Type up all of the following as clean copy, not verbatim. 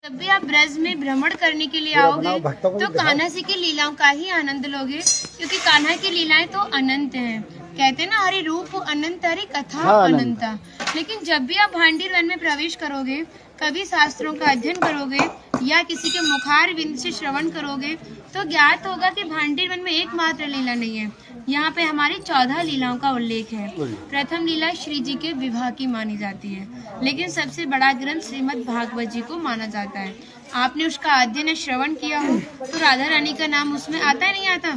जब भी आप ब्रज में भ्रमण करने के लिए आओगे तो कान्हा जी की लीलाओं का ही आनंद लोगे, क्योंकि कान्हा की लीलाएं तो अनंत हैं। कहते हैं ना, हरि रूप अनंत हरि कथा अनंता। लेकिन जब भी आप भांडीर वन में प्रवेश करोगे, कभी शास्त्रों का अध्ययन करोगे या किसी के मुखार विंद से श्रवण करोगे तो ज्ञात होगा कि भांडीर वन में एकमात्र लीला नहीं है। यहाँ पे हमारी 14 लीलाओं का उल्लेख है। प्रथम लीला श्री जी के विवाह की मानी जाती है, लेकिन सबसे बड़ा ग्रंथ श्रीमद् भागवत जी को माना जाता है। आपने उसका अध्ययन श्रवण किया हो तो राधा रानी का नाम उसमें आता है, नहीं आता?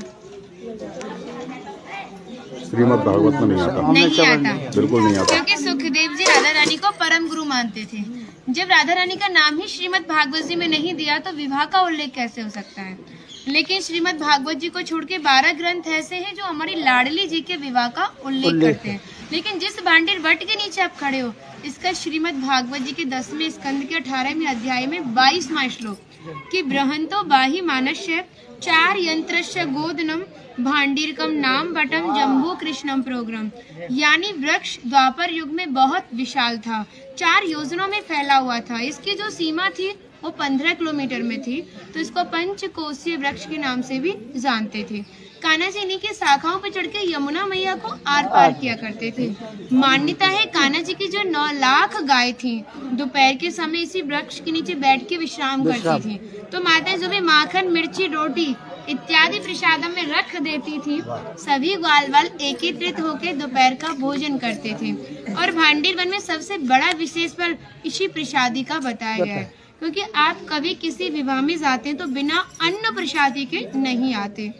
श्रीमद् भागवत में नहीं आता, बिल्कुल नहीं आता, क्योंकि सुखदेव जी राधा रानी को परम गुरु मानते थे। जब राधा रानी का नाम ही श्रीमद् भागवत जी में नहीं दिया तो विवाह का उल्लेख कैसे हो सकता है? लेकिन श्रीमद् भागवत जी को छोड़ के 12 ग्रंथ ऐसे हैं जो हमारी लाडली जी के विवाह का उल्लेख करते हैं। लेकिन जिस भांडीर वट के नीचे आप खड़े हो, इसका श्रीमद् भागवत जी के 10वें स्कंद के 18वें अध्याय में 22वां श्लोक कि बृहंतो बाहि मानस्य 4 यंत्रस्य गोदनम भांडीरकम नाम बटम जम्बू कृष्णम प्रोग्राम, यानी वृक्ष द्वापर युग में बहुत विशाल था, 4 योजनों में फैला हुआ था। इसकी जो सीमा थी वो 15 किलोमीटर में थी, तो इसको पंचकोशीय वृक्ष के नाम से भी जानते थे। कान्हा जी इन्हीं की शाखाओं पर चढ़ के यमुना मैया को आर पार किया करते थे। मान्यता है कान्हा जी की जो 9 लाख गाय थी दोपहर के समय इसी वृक्ष के नीचे बैठ के विश्राम करती थी। तो माता जो भी माखन मिर्ची रोटी इत्यादि प्रसादम में रख देती थी, सभी ग्वाल वाल एकत्रित होकर दोपहर का भोजन करते थे। और भांडीर वन में सबसे बड़ा विशेष फल इसी प्रसादी का बताया गया है, क्योंकि आप कभी किसी विवाह में जाते हैं तो बिना अन्न प्रसादी के नहीं आते।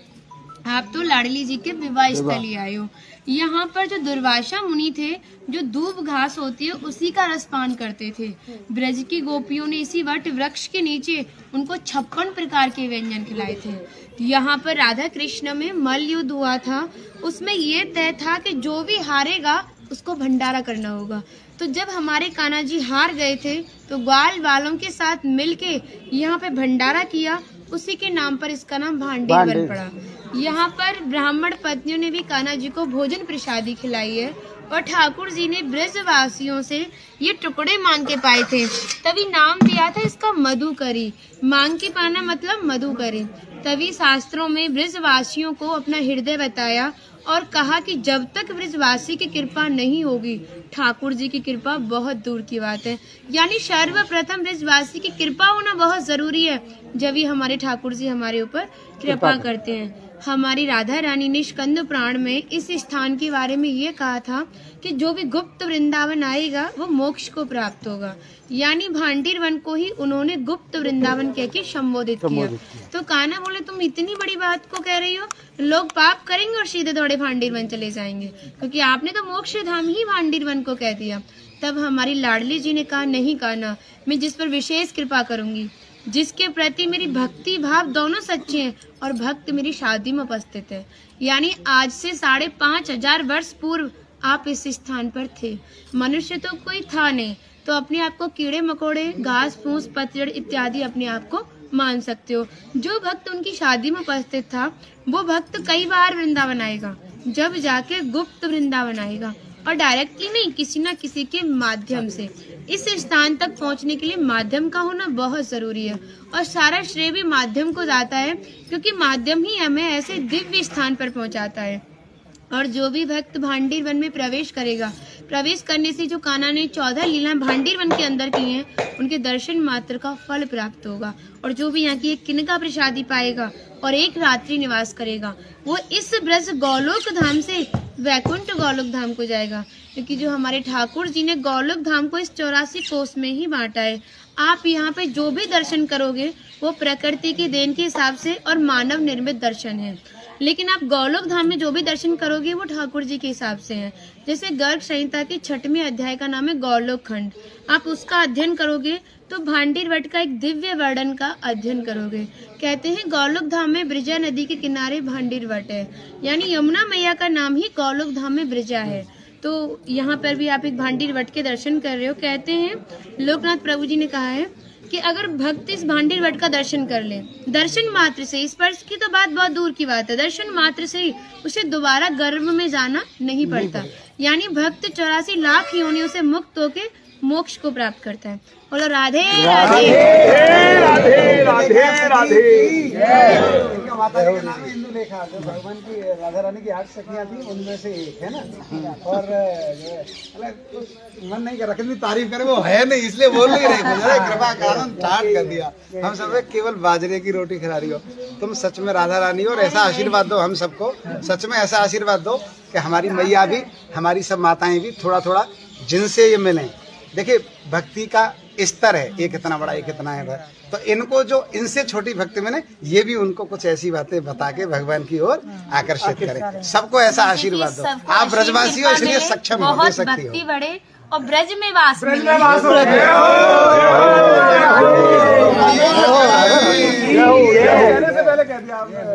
आप तो लाडली जी के विवाह स्थली आए हो। यहाँ पर जो दुर्वासा मुनि थे, जो दूब घास होती है उसी का रसपान करते थे। ब्रज की गोपियों ने इसी वट वृक्ष के नीचे उनको 56 प्रकार के व्यंजन खिलाए थे। यहाँ पर राधा कृष्ण में मल्ल युद्ध हुआ था, उसमें ये तय था कि जो भी हारेगा उसको भंडारा करना होगा। तो जब हमारे कान्हा जी हार गए थे तो ग्वाल वालों के साथ मिलके यहाँ पे भंडारा किया, उसी के नाम पर इसका नाम भांडीर वन पड़ा। यहाँ पर ब्राह्मण पत्नियों ने भी कान्हा जी को भोजन प्रसादी खिलाई है, और ठाकुर जी ने ब्रजवासियों से ये टुकड़े मांग के पाए थे, तभी नाम दिया था इसका मधुकरी। मांग के पाना मतलब मधुकरी। तभी शास्त्रों में ब्रजवासियों को अपना हृदय बताया और कहा कि जब तक ब्रजवासी की कृपा नहीं होगी, ठाकुर जी की कृपा बहुत दूर की बात है। यानी सर्वप्रथम ब्रजवासी की कृपा होना बहुत जरूरी है, जब ही हमारे ठाकुर जी हमारे ऊपर कृपा करते हैं। हमारी राधा रानी ने स्कंद पुराण में इस स्थान के बारे में ये कहा था कि जो भी गुप्त वृंदावन आएगा वो मोक्ष को प्राप्त होगा। यानी भांडीर वन को ही उन्होंने गुप्त वृंदावन कह के संबोधित किया। तो कान्हा बोले, तुम इतनी बड़ी बात को कह रही हो, लोग पाप करेंगे और सीधे दौड़े भांडीर वन चले जाएंगे, क्योंकि आपने तो मोक्ष धाम ही भांडीर वन को कह दिया। तब हमारी लाडली जी ने कहा, नहीं कान्हा, मैं जिस पर विशेष कृपा करूंगी, जिसके प्रति मेरी भक्ति भाव दोनों सच्चे हैं और भक्त मेरी शादी में उपस्थित है। यानी आज से 5,500 वर्ष पूर्व आप इस स्थान पर थे। मनुष्य तो कोई था नहीं, तो अपने आप को कीड़े मकोड़े, घास फूस, पतझड़ इत्यादि अपने आप को मान सकते हो। जो भक्त उनकी शादी में उपस्थित था वो भक्त कई बार वृंदावन आएगा, जब जाके गुप्त वृंदावन आएगा, और डायरेक्टली नहीं, किसी न किसी के माध्यम से। इस स्थान तक पहुंचने के लिए माध्यम का होना बहुत जरूरी है, और सारा श्रेय भी माध्यम को जाता है, क्योंकि माध्यम ही हमें ऐसे दिव्य स्थान पर पहुंचाता है। और जो भी भक्त भांडीर वन में प्रवेश करेगा, प्रवेश करने से जो कान्हा ने 14 लीला भांडीर वन के अंदर की हैं, उनके दर्शन मात्र का फल प्राप्त होगा। और जो भी यहाँ की एक किनका प्रसादी पाएगा और एक रात्रि निवास करेगा, वो इस ब्रज गौलोक धाम से वैकुंठ गौलोक धाम को जाएगा, क्योंकि जो हमारे ठाकुर जी ने गौलोक धाम को इस 84 कोस में ही बांटा है। आप यहाँ पे जो भी दर्शन करोगे वो प्रकृति की देन के हिसाब से और मानव निर्मित दर्शन है, लेकिन आप गौलोक धाम में जो भी दर्शन करोगे वो ठाकुर जी के हिसाब से है। जैसे गर्ग संहिता के 6वें अध्याय का नाम है गौलोक खंड, आप उसका अध्ययन करोगे तो भांडीर वट का एक दिव्य वर्णन का अध्ययन करोगे। कहते हैं गौलोक धाम में ब्रजा नदी के किनारे भांडीर वट है, यानी यमुना मैया का नाम ही गौलोक धाम में ब्रजा है। तो यहाँ पर भी आप एक भांडीर वट के दर्शन कर रहे हो। कहते हैं लोकनाथ प्रभु जी ने कहा है कि अगर भक्त इस भांडीर वट का दर्शन कर ले, दर्शन मात्र से, स्पर्श की तो बात बहुत दूर की बात है, दर्शन मात्र से ही उसे दोबारा गर्भ में जाना नहीं पड़ता। यानी भक्त 84 लाख योनियों से मुक्त होके मोक्ष को प्राप्त करता है। बोलो राधे राधे। राधे। इनका माता जी का नाम है इंदुलेखा, जो भगवान की राधा रानी की 8 सखियां थी उनमें से एक है ना। और मन नहीं कर रहा, कितनी तारीफ करे, वो है नहीं इसलिए बोल नहीं रहे, कृपा कारण स्टार्ट कर दिया। हम सब केवल बाजरे की रोटी खिला रही हो, तुम सच में राधा रानी हो। और ऐसा आशीर्वाद दो हम सबको, सच में ऐसा आशीर्वाद दो कि हमारी मैया भी, हमारी सब माताएं भी थोड़ा थोड़ा जिनसे ये मिलें। देखिए भक्ति का स्तर है, एक इतना बड़ा एक इतना है, तो इनको जो इनसे छोटी भक्ति में ये भी उनको कुछ ऐसी बातें बता के भगवान की ओर आकर्षित करें। सबको ऐसा आशीर्वाद दो। आप ब्रजवासी हो इसलिए सक्षम हो, दे सकती हो। बढ़े और ब्रज में वास मिले। कहने से पहले कह दिया आपने।